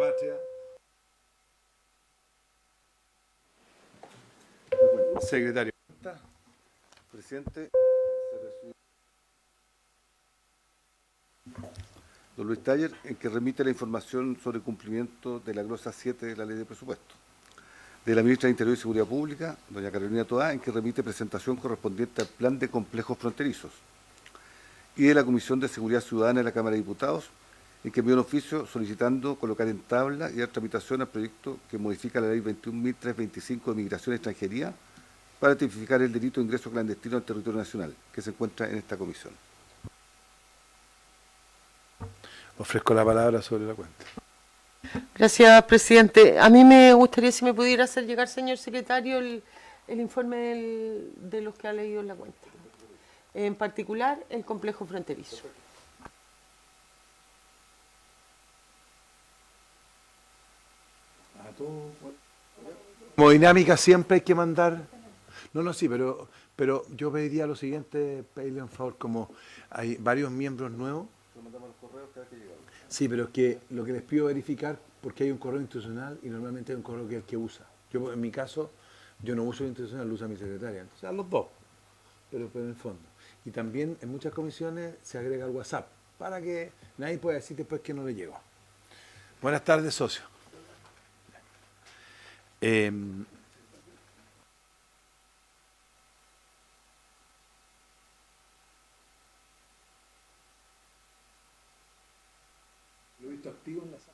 Patria. Secretario. Presidente. Don Luis Taller, en que remite la información sobre el cumplimiento de la glosa 7 de la Ley de Presupuesto. De la Ministra de Interior y Seguridad Pública, doña Carolina Toá, en que remite presentación correspondiente al Plan de Complejos Fronterizos. Y de la Comisión de Seguridad Ciudadana de la Cámara de Diputados, en que envió un oficio solicitando colocar en tabla y dar tramitación al proyecto que modifica la Ley 21.325 de Migración y Extranjería para tipificar el delito de ingreso clandestino al territorio nacional, que se encuentra en esta comisión. Ofrezco la palabra sobre la cuenta. Gracias, presidente. A mí me gustaría si me pudiera hacer llegar, señor secretario, el informe de los que ha leído en la cuenta. En particular, el complejo fronterizo. Como dinámica siempre hay que mandar. No, sí, pero yo pediría lo siguiente, pedirle un favor, como hay varios miembros nuevos. Sí, pero es que lo que les pido verificar, porque hay un correo institucional y normalmente hay un correo que es el que usa. Yo, en mi caso, yo no uso el institucional, lo usa mi secretaria. Entonces, a los dos, pero en el fondo. Y también en muchas comisiones se agrega el WhatsApp, para que nadie pueda decir después que no le llegó. Buenas tardes, socio. Lo he visto activo en la sala.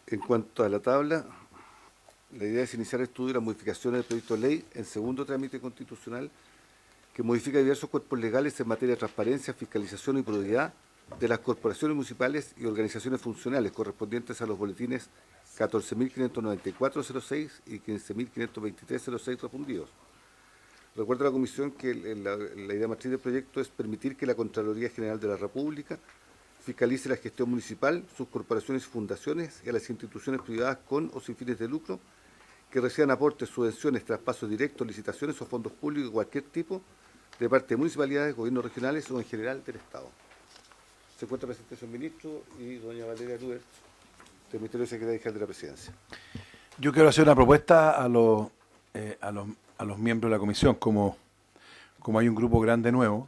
En cuanto a la tabla, la idea es iniciar el estudio de las modificaciones del proyecto de ley en segundo trámite constitucional que modifica diversos cuerpos legales en materia de transparencia, fiscalización y probidad de las corporaciones municipales y organizaciones funcionales correspondientes a los boletines 14.594.06 y 15.523.06 refundidos. Recuerdo a la Comisión que la idea matriz del proyecto es permitir que la Contraloría General de la República fiscalice la gestión municipal, sus corporaciones y fundaciones y a las instituciones privadas con o sin fines de lucro que reciban aportes, subvenciones, traspasos directos, licitaciones o fondos públicos de cualquier tipo de parte de municipalidades, gobiernos regionales o en general del Estado. Se encuentra presente el señor ministro y doña Valeria Lubert, del Ministerio de Secretaría General de la Presidencia. Yo quiero hacer una propuesta a los miembros de la comisión, como hay un grupo grande nuevo,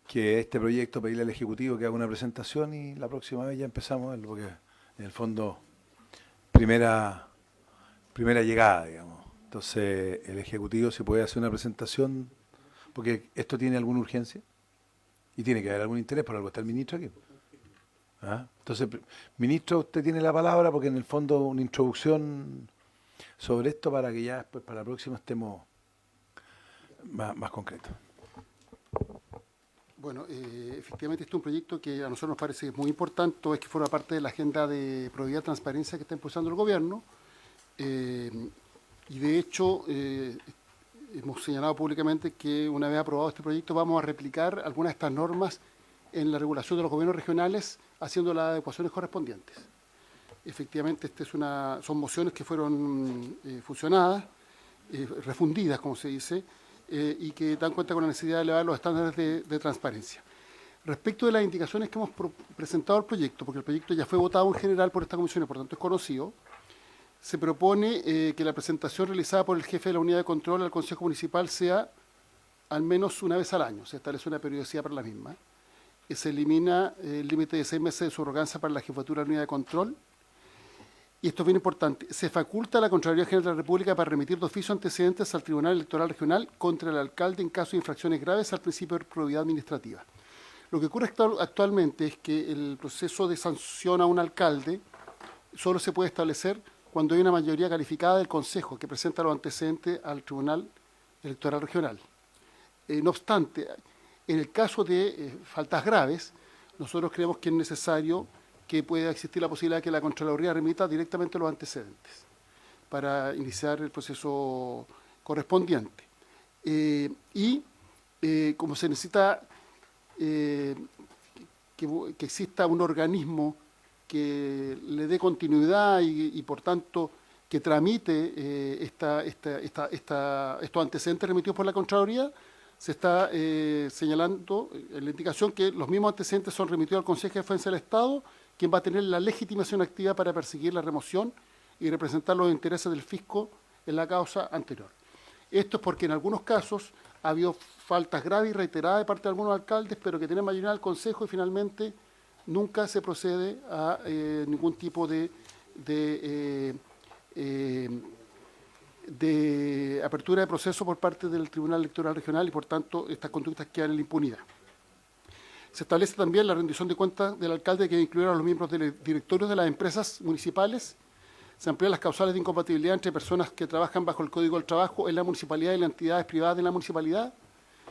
que este proyecto pedirle al Ejecutivo que haga una presentación y la próxima vez ya empezamos a verlo, porque en el fondo primera llegada, digamos. Entonces el Ejecutivo se puede hacer una presentación, porque esto tiene alguna urgencia y tiene que haber algún interés, por algo está el ministro aquí. ¿Ah? Entonces, ministro, usted tiene la palabra, porque en el fondo una introducción sobre esto para que ya después para la próxima estemos más concretos. Bueno, efectivamente este es un proyecto que a nosotros nos parece muy importante, es que forma parte de la agenda de probidad y transparencia que está impulsando el gobierno. Y de hecho, hemos señalado públicamente que una vez aprobado este proyecto vamos a replicar algunas de estas normas en la regulación de los gobiernos regionales, haciendo las adecuaciones correspondientes. Efectivamente, son mociones que fueron fusionadas, refundidas, como se dice, y que dan cuenta con la necesidad de elevar los estándares de transparencia. Respecto de las indicaciones que hemos presentado al proyecto, porque el proyecto ya fue votado en general por esta comisión y por tanto es conocido, se propone que la presentación realizada por el jefe de la unidad de control al Consejo Municipal sea al menos una vez al año. Se establece una periodicidad para la misma. Se elimina el límite de 6 meses de subrogancia para la jefatura de la unidad de control. Y esto es bien importante. Se faculta a la Contraloría General de la República para remitir de oficio antecedentes al Tribunal Electoral Regional contra el alcalde en caso de infracciones graves al principio de probidad administrativa. Lo que ocurre actualmente es que el proceso de sanción a un alcalde solo se puede establecer cuando hay una mayoría calificada del Consejo que presenta los antecedentes al Tribunal Electoral Regional. No obstante, en el caso de faltas graves, nosotros creemos que es necesario que pueda existir la posibilidad de que la Contraloría remita directamente los antecedentes para iniciar el proceso correspondiente. Como se necesita que exista un organismo que le dé continuidad y por tanto que tramite estos antecedentes remitidos por la Contraloría, se está señalando en la indicación que los mismos antecedentes son remitidos al Consejo de Defensa del Estado, quien va a tener la legitimación activa para perseguir la remoción y representar los intereses del fisco en la causa anterior. Esto es porque en algunos casos ha habido faltas graves y reiteradas de parte de algunos alcaldes, pero que tienen mayoría del Consejo y finalmente nunca se procede a ningún tipo de apertura de proceso por parte del Tribunal Electoral Regional y, por tanto, estas conductas quedan en la impunidad. Se establece también la rendición de cuentas del alcalde que incluirá a los miembros del directorio de las empresas municipales. Se amplían las causales de incompatibilidad entre personas que trabajan bajo el Código del Trabajo en la municipalidad y las entidades privadas de la municipalidad.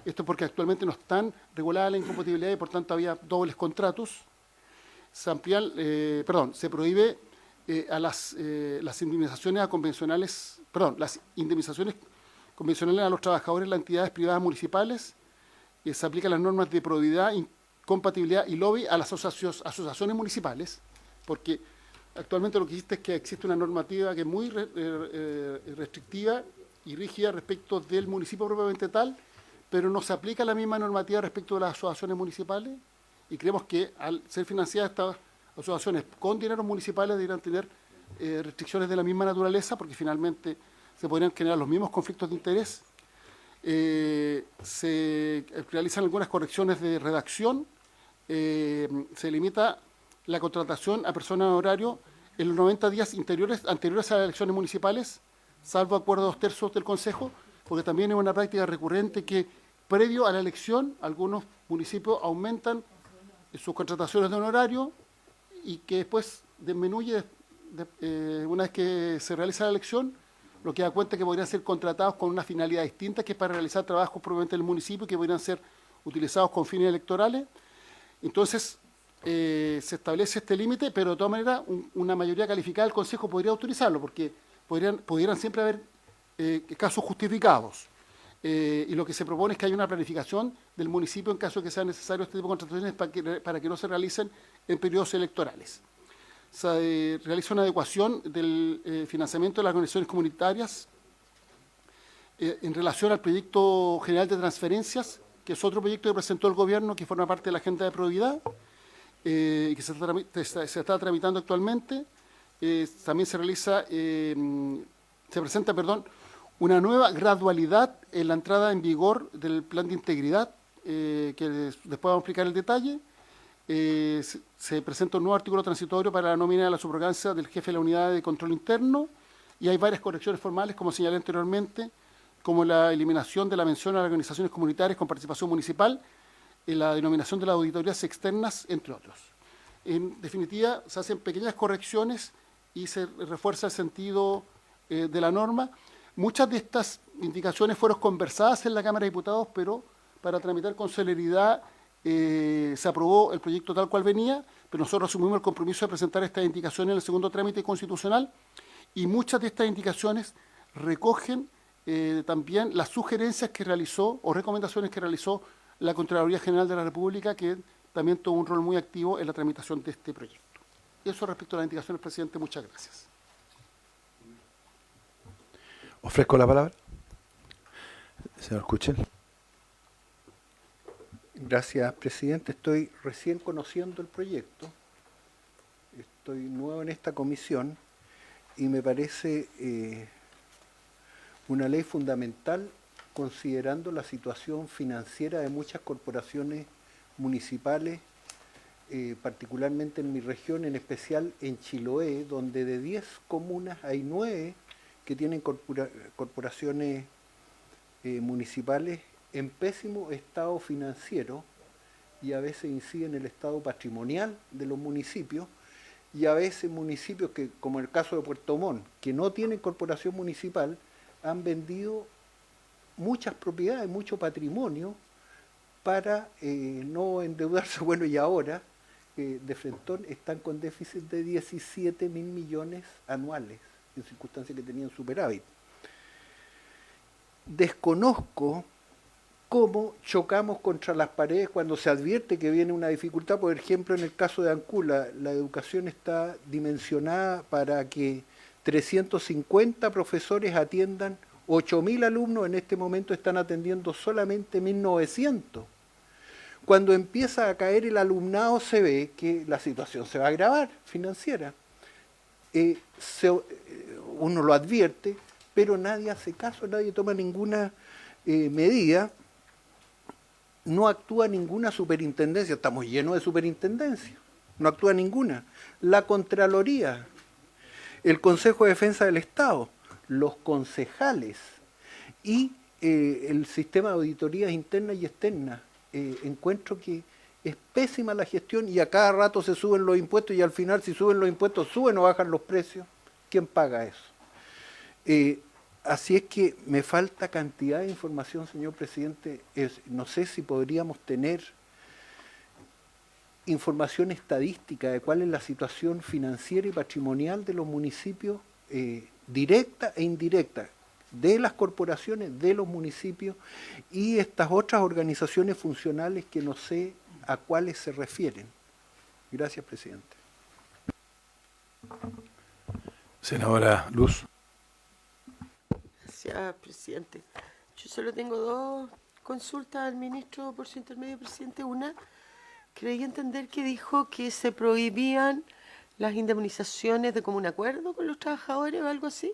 Esto es porque actualmente no están reguladas la incompatibilidad y, por tanto, había dobles contratos. Se prohíbe a las indemnizaciones convencionales, las indemnizaciones convencionales a los trabajadores de las entidades privadas municipales. Se aplican las normas de probidad, incompatibilidad y lobby a las asociaciones municipales, porque actualmente lo que existe es que existe una normativa que es muy restrictiva y rígida respecto del municipio propiamente tal, pero no se aplica la misma normativa respecto de las asociaciones municipales, y creemos que al ser financiadas estas asociaciones con dineros municipales deberían tener restricciones de la misma naturaleza, porque finalmente se podrían generar los mismos conflictos de interés. Se realizan algunas correcciones de redacción, se limita la contratación a personas de horario en los 90 días anteriores a las elecciones municipales, salvo acuerdo de 2/3 del Consejo, porque también es una práctica recurrente que previo a la elección algunos municipios aumentan sus contrataciones de honorario y que después disminuye una vez que se realiza la elección, lo que da cuenta que podrían ser contratados con una finalidad distinta, que es para realizar trabajos propiamente del municipio, que podrían ser utilizados con fines electorales. Entonces, se establece este límite, pero de todas maneras una mayoría calificada del Consejo podría autorizarlo, porque pudieran siempre haber casos justificados. Y lo que se propone es que haya una planificación del municipio en caso de que sea necesario este tipo de contrataciones para que no se realicen en periodos electorales. Se realiza una adecuación del financiamiento de las organizaciones comunitarias en relación al proyecto general de transferencias, que es otro proyecto que presentó el gobierno, que forma parte de la agenda de probidad, que se está tramitando actualmente. También se presenta una nueva gradualidad en la entrada en vigor del plan de integridad, que después vamos a explicar el detalle. Se presenta un nuevo artículo transitorio para la nómina de la subrogancia del jefe de la unidad de control interno, y hay varias correcciones formales, como señalé anteriormente, como la eliminación de la mención a las organizaciones comunitarias con participación municipal, la denominación de las auditorías externas, entre otros. En definitiva, se hacen pequeñas correcciones y se refuerza el sentido de la norma. Muchas de estas indicaciones fueron conversadas en la Cámara de Diputados, pero para tramitar con celeridad se aprobó el proyecto tal cual venía, pero nosotros asumimos el compromiso de presentar estas indicaciones en el segundo trámite constitucional, y muchas de estas indicaciones recogen también las sugerencias que realizó o recomendaciones que realizó la Contraloría General de la República, que también tuvo un rol muy activo en la tramitación de este proyecto. Eso respecto a las indicaciones, presidente. Muchas gracias. Ofrezco la palabra. Señor Kuchel. Gracias, presidente. Estoy recién conociendo el proyecto. Estoy nuevo en esta comisión y me parece una ley fundamental, considerando la situación financiera de muchas corporaciones municipales, particularmente en mi región, en especial en Chiloé, donde de 10 comunas hay 9 que tienen corporaciones municipales en pésimo estado financiero, y a veces incide en el estado patrimonial de los municipios, y a veces municipios que, como el caso de Puerto Montt, que no tienen corporación municipal, han vendido muchas propiedades, mucho patrimonio, para no endeudarse. Bueno, y ahora, de frentón, están con déficit de 17.000 millones anuales, en circunstancias que tenían superávit. Desconozco cómo chocamos contra las paredes cuando se advierte que viene una dificultad. Por ejemplo, en el caso de Ancud, la educación está dimensionada para que 350 profesores atiendan 8.000 alumnos, en este momento están atendiendo solamente 1.900. Cuando empieza a caer el alumnado se ve que la situación se va a agravar financiera. Uno lo advierte, pero nadie hace caso, nadie toma ninguna medida, no actúa ninguna superintendencia, estamos llenos de superintendencias, no actúa ninguna. La Contraloría, el Consejo de Defensa del Estado, los concejales y el sistema de auditorías internas y externas. Encuentro que es pésima la gestión y a cada rato se suben los impuestos y al final si suben los impuestos, suben o bajan los precios. ¿Quién paga eso? Así es que me falta cantidad de información, señor presidente. No sé si podríamos tener información estadística de cuál es la situación financiera y patrimonial de los municipios, directa e indirecta, de las corporaciones, de los municipios y estas otras organizaciones funcionales que no sé a cuáles se refieren. Gracias, presidente. Senadora Luz. Gracias, presidente. Yo solo tengo dos consultas al ministro por su intermedio, presidente. Una, creí entender que dijo que se prohibían las indemnizaciones de común acuerdo con los trabajadores o algo así.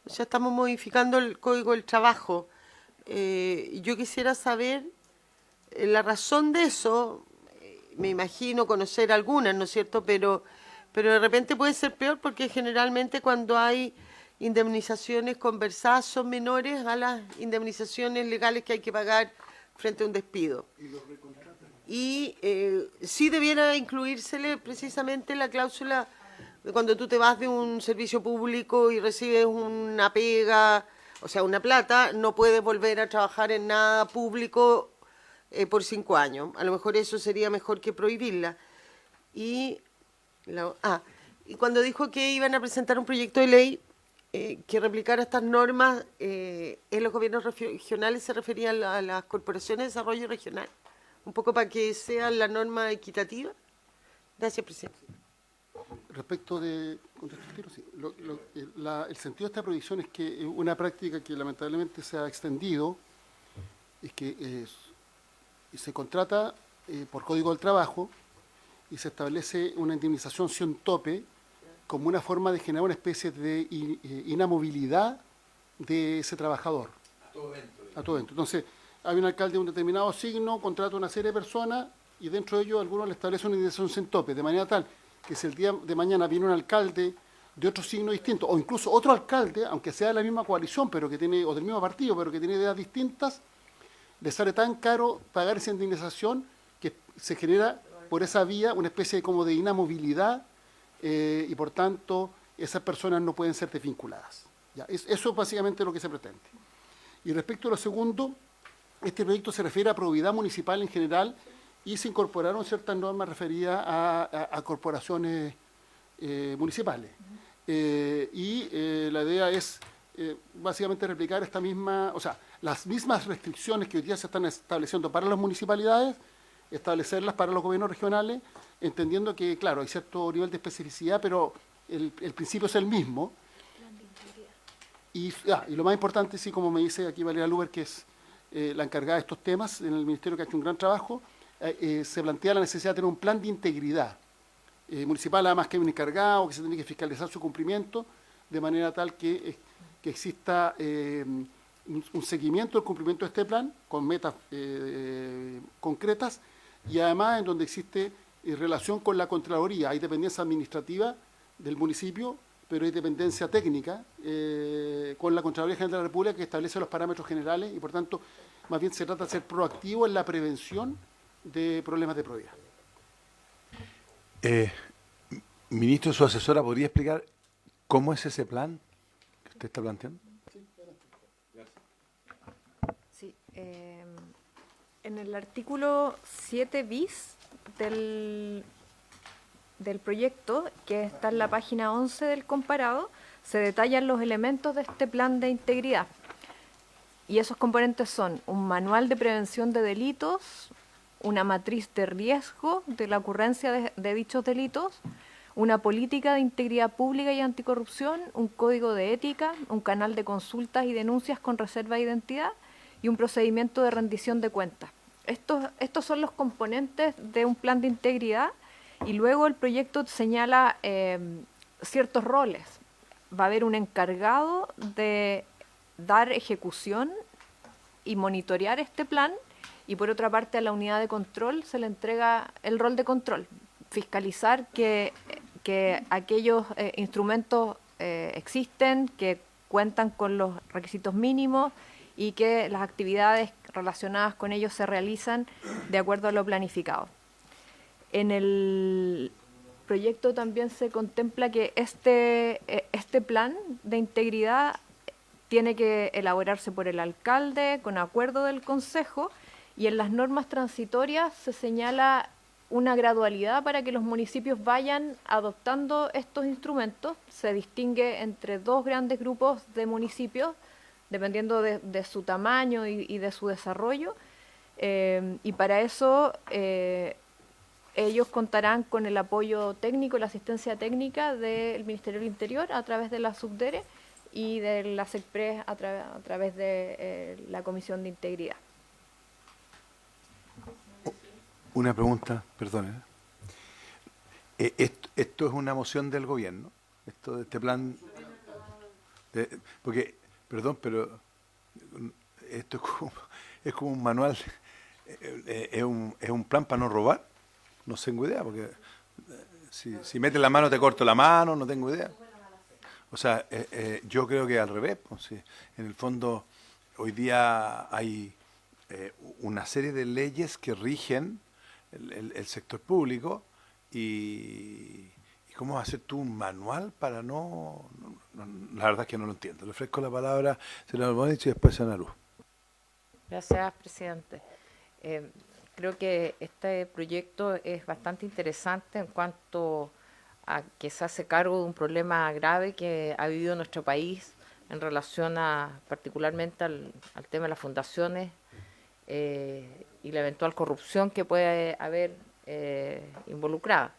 O sea, estamos modificando el Código del Trabajo. Yo quisiera saber la razón de eso. Me imagino conocer algunas, ¿no es cierto? Pero de repente puede ser peor porque generalmente cuando hay indemnizaciones conversadas son menores a las indemnizaciones legales que hay que pagar frente a un despido. Y sí debiera incluírsele precisamente la cláusula de cuando tú te vas de un servicio público y recibes una pega, o sea, una plata, no puedes volver a trabajar en nada público por 5 años. A lo mejor eso sería mejor que prohibirla. Y cuando dijo que iban a presentar un proyecto de ley que replicara estas normas en los gobiernos regionales, se refería a las corporaciones de desarrollo regional, un poco para que sea la norma equitativa. Gracias, presidente. Respecto de sí, el sentido de esta prohibición es que una práctica que lamentablemente se ha extendido es que se contrata por Código del Trabajo y se establece una indemnización sin tope como una forma de generar una especie de inamovilidad de ese trabajador. A todo dentro. Entonces, hay un alcalde de un determinado signo, contrata una serie de personas y dentro de ellos algunos le establecen una indemnización sin tope, de manera tal que si el día de mañana viene un alcalde de otro signo distinto, o incluso otro alcalde, aunque sea de la misma coalición, pero que tiene, o del mismo partido, pero que tiene ideas distintas, le sale tan caro pagar esa indemnización que se genera por esa vía una especie como de inamovilidad y por tanto esas personas no pueden ser desvinculadas. Ya, eso es básicamente lo que se pretende. Y respecto a lo segundo, este proyecto se refiere a probidad municipal en general y se incorporaron ciertas normas referidas a corporaciones municipales. La idea es básicamente replicar esta misma, o sea, las mismas restricciones que hoy día se están estableciendo para las municipalidades, establecerlas para los gobiernos regionales, entendiendo que, claro, hay cierto nivel de especificidad, pero el principio es el mismo. Y lo más importante, sí, como me dice aquí Valeria Luber, que es la encargada de estos temas en el Ministerio, que ha hecho un gran trabajo, se plantea la necesidad de tener un plan de integridad municipal, además que hay un encargado, que se tiene que fiscalizar su cumplimiento, de manera tal que exista un seguimiento del cumplimiento de este plan, con metas concretas, y además en donde existe relación con la Contraloría. Hay dependencia administrativa del municipio, pero hay dependencia técnica con la Contraloría General de la República, que establece los parámetros generales, y por tanto, más bien se trata de ser proactivo en la prevención de problemas de probidad. Ministro, su asesora, ¿podría explicar cómo es ese plan que usted está planteando? Sí, en el artículo 7 bis del proyecto, que está en la página 11 del comparado, se detallan los elementos de este plan de integridad. Y esos componentes son un manual de prevención de delitos, una matriz de riesgo de la ocurrencia de dichos delitos, una política de integridad pública y anticorrupción, un código de ética, un canal de consultas y denuncias con reserva de identidad y un procedimiento de rendición de cuentas. Estos son los componentes de un plan de integridad y luego el proyecto señala ciertos roles. Va a haber un encargado de dar ejecución y monitorear este plan y por otra parte a la unidad de control se le entrega el rol de control, fiscalizar que aquellos instrumentos existen, que cuentan con los requisitos mínimos y que las actividades relacionadas con ellos se realizan de acuerdo a lo planificado. En el proyecto también se contempla que este plan de integridad tiene que elaborarse por el alcalde con acuerdo del consejo y en las normas transitorias se señala una gradualidad para que los municipios vayan adoptando estos instrumentos. Se distingue entre dos grandes grupos de municipios, dependiendo de su tamaño y de su desarrollo, y para eso ellos contarán con el apoyo técnico, la asistencia técnica del Ministerio del Interior a través de la Subdere y de la SECPRES a través de la Comisión de Integridad. Una pregunta, perdón. ¿Esto es una moción del gobierno? ¿Esto de este plan? Porque, perdón, pero esto es como un manual, es un plan para no robar. No tengo idea, porque si metes la mano te corto la mano, no tengo idea. O sea, yo creo que al revés. Pues, sí. En el fondo, hoy día hay una serie de leyes que rigen el sector público y ¿cómo vas a hacer tú un manual para no, la verdad es que no lo entiendo. Le ofrezco la palabra, señor Bonich, y después a Ana Luz. Gracias, presidente. Creo que este proyecto es bastante interesante en cuanto a que se hace cargo de un problema grave que ha vivido nuestro país en relación particularmente al tema de las fundaciones y la eventual corrupción que puede haber involucrada.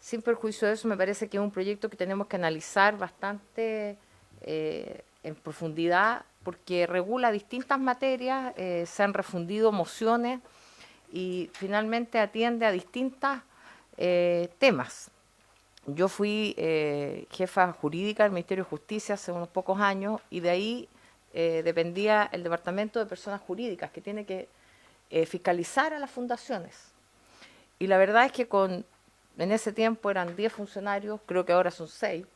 Sin perjuicio de eso, me parece que es un proyecto que tenemos que analizar bastante en profundidad porque regula distintas materias, se han refundido mociones y finalmente atiende a distintos temas. Yo fui jefa jurídica del Ministerio de Justicia hace unos pocos años y de ahí dependía el Departamento de Personas Jurídicas que tiene que fiscalizar a las fundaciones. Y la verdad es que en ese tiempo eran 10 funcionarios, creo que ahora son 6.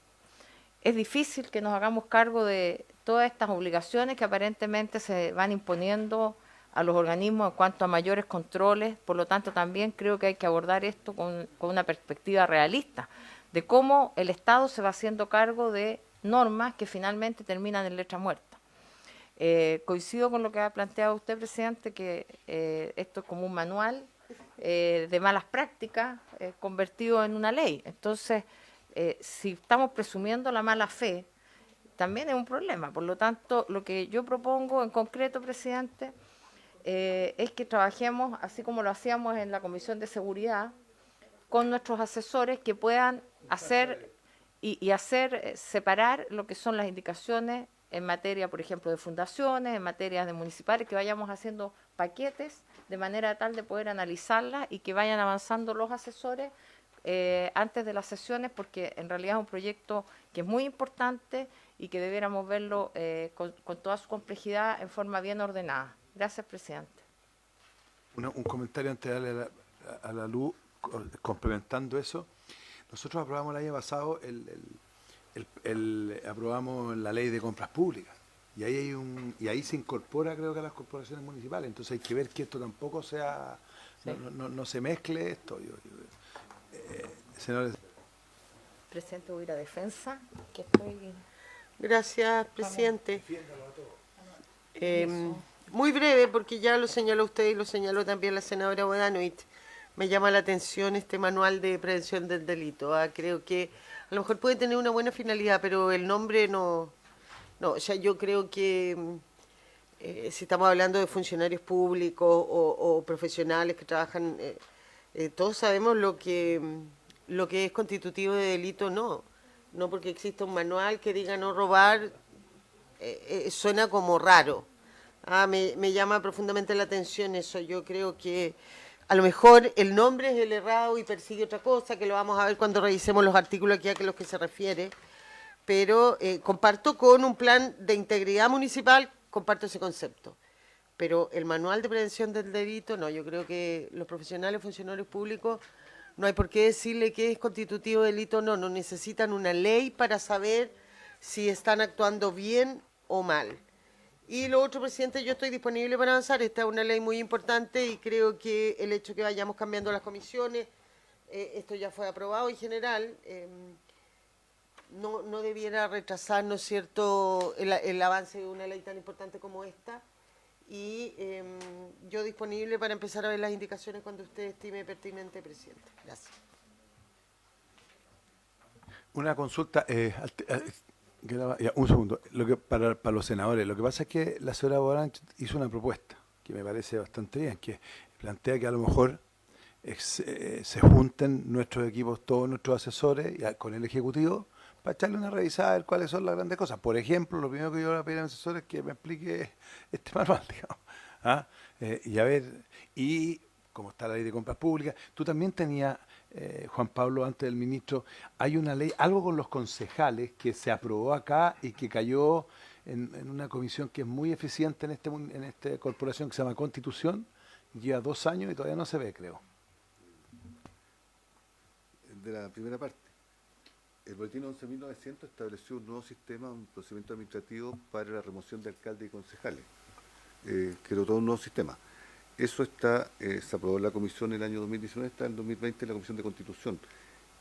Es difícil que nos hagamos cargo de todas estas obligaciones que aparentemente se van imponiendo a los organismos en cuanto a mayores controles. Por lo tanto, también creo que hay que abordar esto con una perspectiva realista de cómo el Estado se va haciendo cargo de normas que finalmente terminan en letra muerta. Coincido con lo que ha planteado usted, presidente, que esto es como un manual de malas prácticas convertido en una ley. Entonces, si estamos presumiendo la mala fe, también es un problema. Por lo tanto, lo que yo propongo en concreto, presidente, es que trabajemos, así como lo hacíamos en la Comisión de Seguridad, con nuestros asesores que puedan hacer y hacer separar lo que son las indicaciones en materia, por ejemplo, de fundaciones, en materia de municipales, que vayamos haciendo paquetes de manera tal de poder analizarlas y que vayan avanzando los asesores antes de las sesiones, porque en realidad es un proyecto que es muy importante y que debiéramos verlo con toda su complejidad en forma bien ordenada. Gracias, presidente. Un comentario antes de darle a la luz, complementando eso. Nosotros aprobamos el año pasado aprobamos la ley de compras públicas y ahí se incorpora, creo que a las corporaciones municipales. Entonces hay que ver que esto tampoco sea, sí, no se mezcle esto. Señores. Presidente, voy a ir a defensa, que estoy... Gracias, presidente. Muy breve, porque ya lo señaló usted y lo señaló también la senadora Bodanovich. Me llama la atención este manual de prevención del delito. Creo que a lo mejor puede tener una buena finalidad, pero el nombre no. O sea, yo creo que si estamos hablando de funcionarios públicos o profesionales que trabajan, todos sabemos lo que lo que es constitutivo de delito no. No porque exista un manual que diga no robar, suena como raro. Me llama profundamente la atención eso. Yo creo que a lo mejor el nombre es el errado y persigue otra cosa, que lo vamos a ver cuando revisemos los artículos aquí a los que se refiere, pero comparto con un plan de integridad municipal, comparto ese concepto. Pero el manual de prevención del delito, no, yo creo que los profesionales, funcionarios públicos, no hay por qué decirle que es constitutivo de delito, no necesitan una ley para saber si están actuando bien o mal. Y lo otro, presidente, yo estoy disponible para avanzar. Esta es una ley muy importante y creo que el hecho que vayamos cambiando las comisiones, esto ya fue aprobado en general, no debiera retrasar, ¿no es cierto?, el avance de una ley tan importante como esta. Y yo disponible para empezar a ver las indicaciones cuando usted estime pertinente, presidente. Gracias. Una consulta, un segundo, para los senadores, lo que pasa es que la señora Borán hizo una propuesta que me parece bastante bien, que plantea que a lo mejor se junten nuestros equipos, todos nuestros asesores con el Ejecutivo, para echarle una revisada a ver cuáles son las grandes cosas. Por ejemplo, lo primero que yo le voy a pedir al asesor es que me explique este manual, digamos. Y a ver, y como está la ley de compras públicas, tú también tenías, Juan Pablo, antes del ministro, hay una ley, algo con los concejales que se aprobó acá y que cayó en una comisión que es muy eficiente en esta corporación que se llama Constitución, lleva 2 años y todavía no se ve, creo. De la primera parte. El boletín 11.900 estableció un nuevo sistema, un procedimiento administrativo para la remoción de alcaldes y concejales. Creó todo un nuevo sistema. Eso se aprobó en la comisión en el año 2019, está en el 2020 en la comisión de Constitución.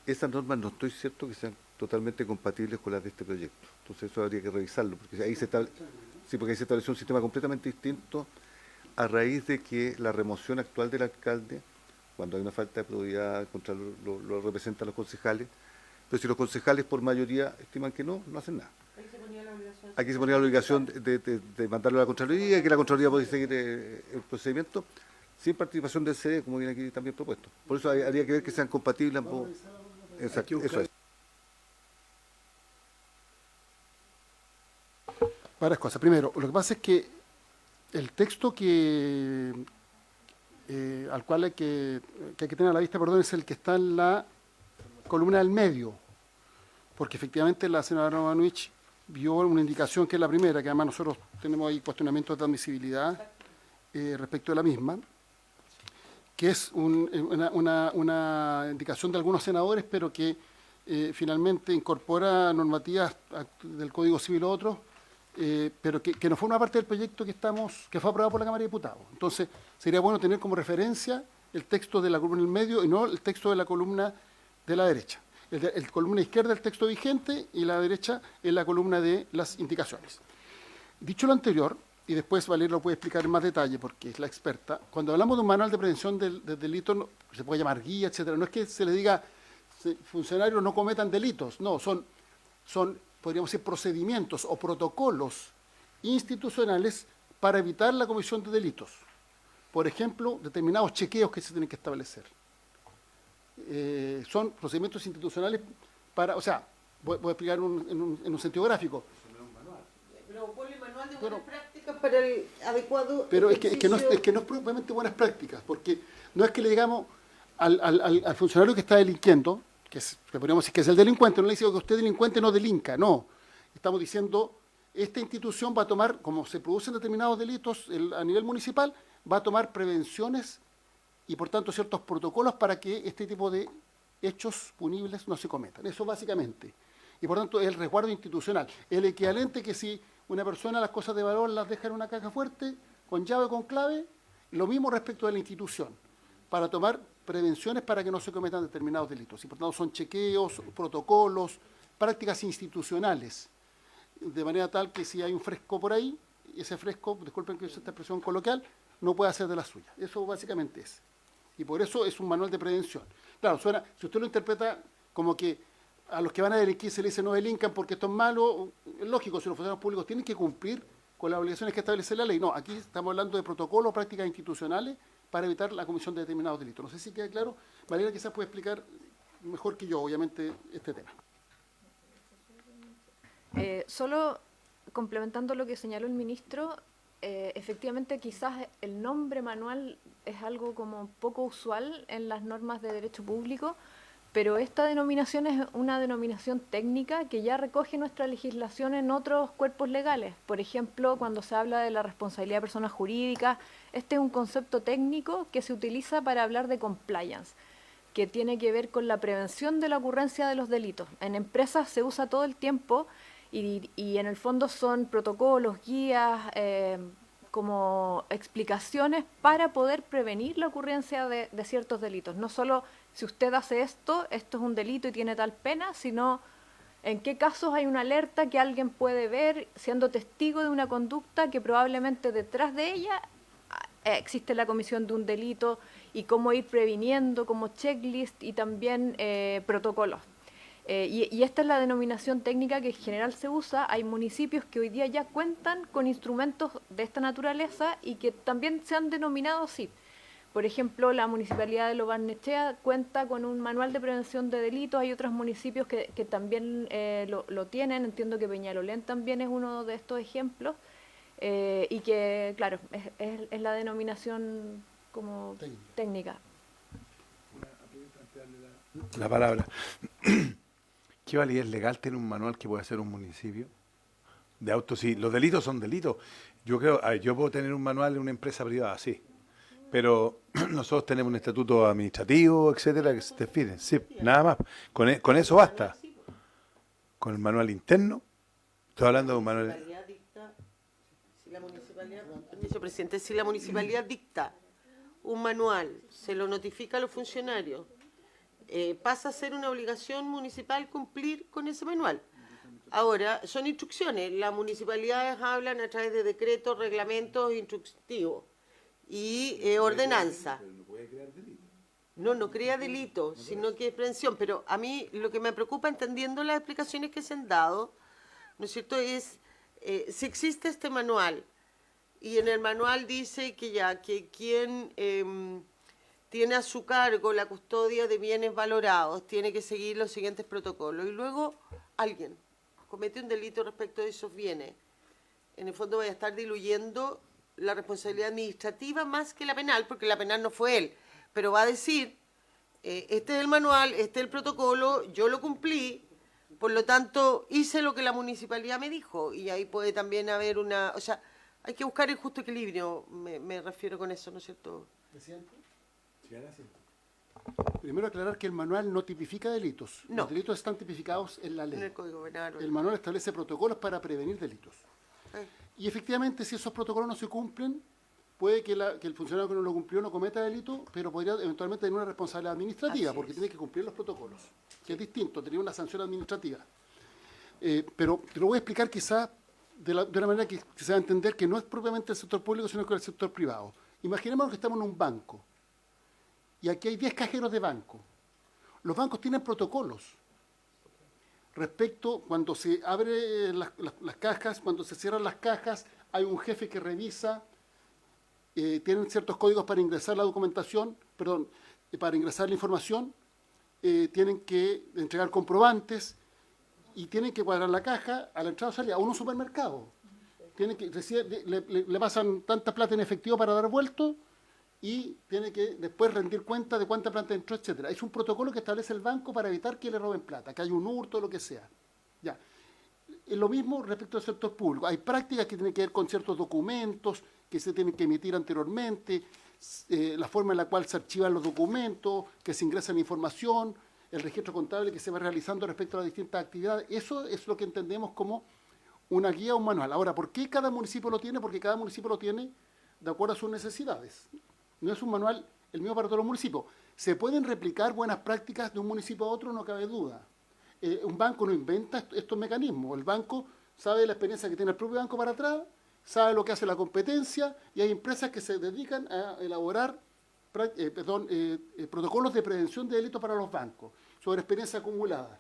Esas normas no estoy cierto que sean totalmente compatibles con las de este proyecto. Entonces eso habría que revisarlo, porque ahí se estableció un sistema completamente distinto a raíz de que la remoción actual del alcalde, cuando hay una falta de probidad contra lo representan los concejales, pero si los concejales por mayoría estiman que no hacen nada. Aquí se ponía la obligación de mandarlo a la Contraloría y que la Contraloría puede seguir el procedimiento sin participación del CD, como viene aquí también propuesto. Por eso habría que ver que sean compatibles ambos. Exacto, eso es. Varias cosas. Primero, lo que pasa es que el texto al cual hay que tener a la vista, es el que está en la columna del medio, porque efectivamente la senadora Romanovich vio una indicación que es la primera, que además nosotros tenemos ahí cuestionamientos de admisibilidad respecto de la misma, que es una indicación de algunos senadores, pero que finalmente incorpora normativas del Código Civil o otros, pero que no fue una parte del proyecto que fue aprobado por la Cámara de Diputados. Entonces, sería bueno tener como referencia el texto de la columna del medio y no el texto de la columna de la derecha. El columna izquierda es el texto vigente y la derecha es la columna de las indicaciones. Dicho lo anterior, y después Valeria lo puede explicar en más detalle porque es la experta, cuando hablamos de un manual de prevención del delito, se puede llamar guía, etcétera, no es que se le diga funcionarios no cometan delitos, no, son podríamos decir procedimientos o protocolos institucionales para evitar la comisión de delitos. Por ejemplo, determinados chequeos que se tienen que establecer. Son procedimientos institucionales para, o sea, voy a explicar en un sentido gráfico. Pero ponle manual de buenas prácticas para el adecuado. Pero es que no es propiamente buenas prácticas, porque no es que le digamos al funcionario que está delinquiendo, que podríamos decir que es el delincuente, no le dice que usted delincuente no delinca, no. Estamos diciendo, esta institución va a tomar, como se producen determinados delitos a nivel municipal, va a tomar prevenciones y por tanto ciertos protocolos para que este tipo de hechos punibles no se cometan. Eso básicamente. Y por tanto es el resguardo institucional. El equivalente que si una persona las cosas de valor las deja en una caja fuerte, con llave o con clave, lo mismo respecto de la institución, para tomar prevenciones para que no se cometan determinados delitos. Y por tanto son chequeos, protocolos, prácticas institucionales, de manera tal que si hay un fresco por ahí, ese fresco, disculpen que use esta expresión coloquial, no puede hacer de la suya. Eso básicamente es. Y por eso es un manual de prevención. Claro, suena, si usted lo interpreta como que a los que van a delinquir se les dice no delincan porque esto es malo, es lógico, si los funcionarios públicos tienen que cumplir con las obligaciones que establece la ley. No, aquí estamos hablando de protocolos, prácticas institucionales para evitar la comisión de determinados delitos. No sé si queda claro. Valeria quizás puede explicar mejor que yo, obviamente, este tema. Solo complementando lo que señaló el ministro, efectivamente quizás el nombre manual es algo como poco usual en las normas de derecho público, pero esta denominación es una denominación técnica que ya recoge nuestra legislación en otros cuerpos legales. Por ejemplo, cuando se habla de la responsabilidad de personas jurídicas, este es un concepto técnico que se utiliza para hablar de compliance, que tiene que ver con la prevención de la ocurrencia de los delitos. En empresas se usa todo el tiempo y en el fondo son protocolos, guías, como explicaciones para poder prevenir la ocurrencia de ciertos delitos. No solo si usted hace esto, esto es un delito y tiene tal pena, sino en qué casos hay una alerta que alguien puede ver siendo testigo de una conducta que probablemente detrás de ella existe la comisión de un delito y cómo ir previniendo como checklist y también protocolos. Y esta es la denominación técnica que en general se usa. Hay municipios que hoy día ya cuentan con instrumentos de esta naturaleza y que también se han denominado así. Por ejemplo, la Municipalidad de Lo Barnechea cuenta con un manual de prevención de delitos. Hay otros municipios que también lo tienen. Entiendo que Peñalolén también es uno de estos ejemplos. Y que, claro, es la denominación como técnica. La palabra. ¿Qué validez legal tiene un manual que puede hacer un municipio? De autos, sí, los delitos son delitos. Yo creo, a ver, yo puedo tener un manual en una empresa privada, sí. Pero nosotros tenemos un estatuto administrativo, etcétera, que se define. Sí, nada más. Con eso basta. Con el manual interno. Estoy hablando de un manual. Permiso, presidente, si la municipalidad dicta un manual, se lo notifica a los funcionarios, pasa a ser una obligación municipal cumplir con ese manual. Ahora, son instrucciones. Las municipalidades hablan a través de decretos, reglamentos instructivos y ordenanza. No crea delito, sino que es prevención. Pero a mí lo que me preocupa, entendiendo las explicaciones que se han dado, ¿no es cierto?, es si existe este manual y en el manual dice que quien tiene a su cargo la custodia de bienes valorados tiene que seguir los siguientes protocolos y luego alguien comete un delito respecto de esos bienes, en el fondo vaya a estar diluyendo la responsabilidad administrativa más que la penal, porque la penal no fue él, pero va a decir, este es el manual, este es el protocolo, yo lo cumplí, por lo tanto hice lo que la municipalidad me dijo, y ahí puede también haber una, o sea, hay que buscar el justo equilibrio, me refiero con eso, ¿no es cierto? Presidente. Primero aclarar que el manual no tipifica delitos. No. Los delitos están tipificados en la ley. En el Código Penal. El manual establece protocolos para prevenir delitos. Y efectivamente, si esos protocolos no se cumplen, puede que el funcionario que no lo cumplió no cometa delito, pero podría eventualmente tener una responsabilidad administrativa, porque tiene que cumplir los protocolos, que es distinto, tener una sanción administrativa. Pero te lo voy a explicar quizás de una manera que se va a entender que no es propiamente el sector público, sino que el sector privado. Imaginemos que estamos en un banco, y aquí hay 10 cajeros de banco. Los bancos tienen protocolos respecto cuando se abren las cajas, cuando se cierran las cajas, hay un jefe que revisa, tienen ciertos códigos para ingresar la documentación, para ingresar la información, tienen que entregar comprobantes y tienen que cuadrar la caja a la entrada o salida, a un supermercado. Tienen que le pasan tanta plata en efectivo para dar vuelto y tiene que después rendir cuenta de cuánta plata entró, etcétera. Es un protocolo que establece el banco para evitar que le roben plata, que haya un hurto o lo que sea. Ya. Es lo mismo respecto al sector público. Hay prácticas que tienen que ver con ciertos documentos que se tienen que emitir anteriormente, la forma en la cual se archivan los documentos, que se ingresa la información, el registro contable que se va realizando respecto a las distintas actividades. Eso es lo que entendemos como una guía o un manual. Ahora, ¿por qué cada municipio lo tiene? Porque cada municipio lo tiene de acuerdo a sus necesidades. No es un manual el mismo para todos los municipios. Se pueden replicar buenas prácticas de un municipio a otro, no cabe duda. Un banco no inventa estos mecanismos. El banco sabe la experiencia que tiene el propio banco para atrás, sabe lo que hace la competencia, y hay empresas que se dedican a elaborar protocolos de prevención de delitos para los bancos, sobre experiencia acumulada.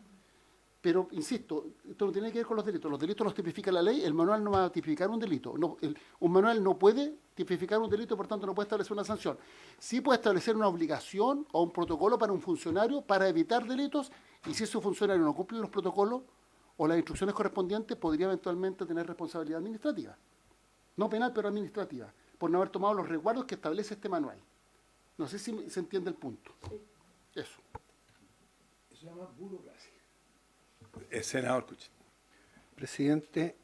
Pero, insisto, esto no tiene que ver con los delitos. Los delitos los tipifica la ley, el manual no va a tipificar un delito. No, un manual no puede tipificar un delito, por tanto no puede establecer una sanción. Sí puede establecer una obligación o un protocolo para un funcionario para evitar delitos, y si ese funcionario no cumple los protocolos o las instrucciones correspondientes, podría eventualmente tener responsabilidad administrativa. No penal, pero administrativa, por no haber tomado los resguardos que establece este manual. No sé si se entiende el punto. Eso. Eso se llama burocracia. Senador Kuchit. Presidente,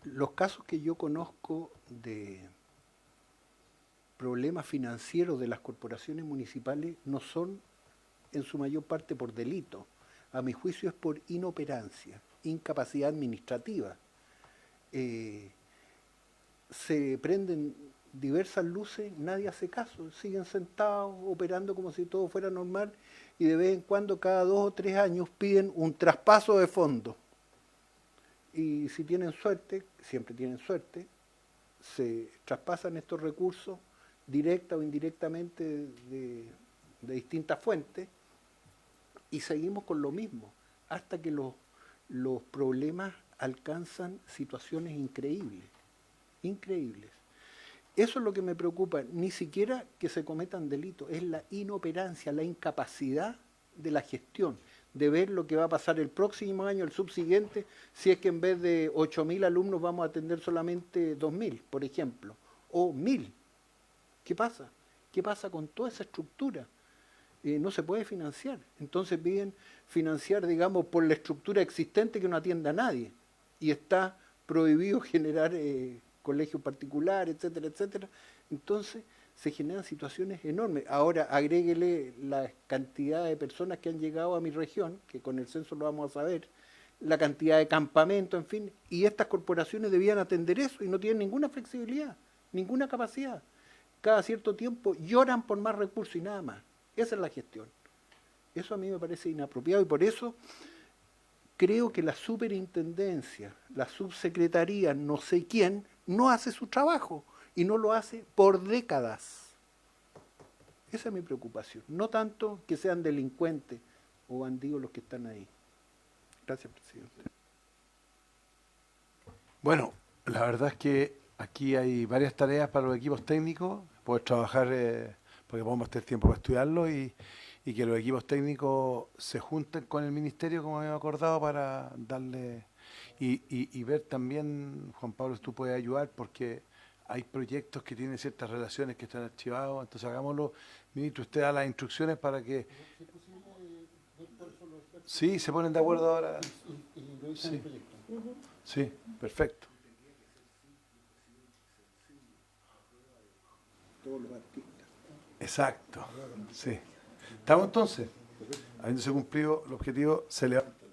los casos que yo conozco de problemas financieros de las corporaciones municipales no son en su mayor parte por delito. A mi juicio es por inoperancia, incapacidad administrativa. Se prenden diversas luces, nadie hace caso, siguen sentados, operando como si todo fuera normal, y de vez en cuando, cada 2 o 3 años, piden un traspaso de fondos. Y si tienen suerte, siempre tienen suerte, se traspasan estos recursos directa o indirectamente de distintas fuentes, y seguimos con lo mismo, hasta que los problemas alcanzan situaciones increíbles, increíbles. Eso es lo que me preocupa, ni siquiera que se cometan delitos, es la inoperancia, la incapacidad de la gestión, de ver lo que va a pasar el próximo año, el subsiguiente, si es que en vez de 8.000 alumnos vamos a atender solamente 2.000, por ejemplo, o 1.000. ¿Qué pasa? ¿Qué pasa con toda esa estructura? No se puede financiar. Entonces piden financiar, digamos, por la estructura existente que no atiende a nadie. Y está prohibido generar colegios particulares, etcétera, etcétera. Entonces se generan situaciones enormes. Ahora agréguele la cantidad de personas que han llegado a mi región, que con el censo lo vamos a saber, la cantidad de campamentos, en fin, y estas corporaciones debían atender eso y no tienen ninguna flexibilidad, ninguna capacidad. Cada cierto tiempo lloran por más recursos y nada más. Esa es la gestión. Eso a mí me parece inapropiado y por eso creo que la superintendencia, la subsecretaría, no sé quién, no hace su trabajo y no lo hace por décadas. Esa es mi preocupación. No tanto que sean delincuentes o bandidos los que están ahí. Gracias, presidente. Bueno, la verdad es que aquí hay varias tareas para los equipos técnicos. Poder trabajar, porque podemos tener tiempo para estudiarlo y que los equipos técnicos se junten con el ministerio, como habíamos acordado, para darle... Y ver también, Juan Pablo, tú puedes ayudar porque hay proyectos que tienen ciertas relaciones que están archivados, entonces hagámoslo. Ministro, usted da las instrucciones para que... Sí, se ponen de acuerdo ahora. Sí, sí, perfecto. Todos los artistas. Exacto, sí. ¿Estamos entonces? Habiéndose cumplido el objetivo, se levanta.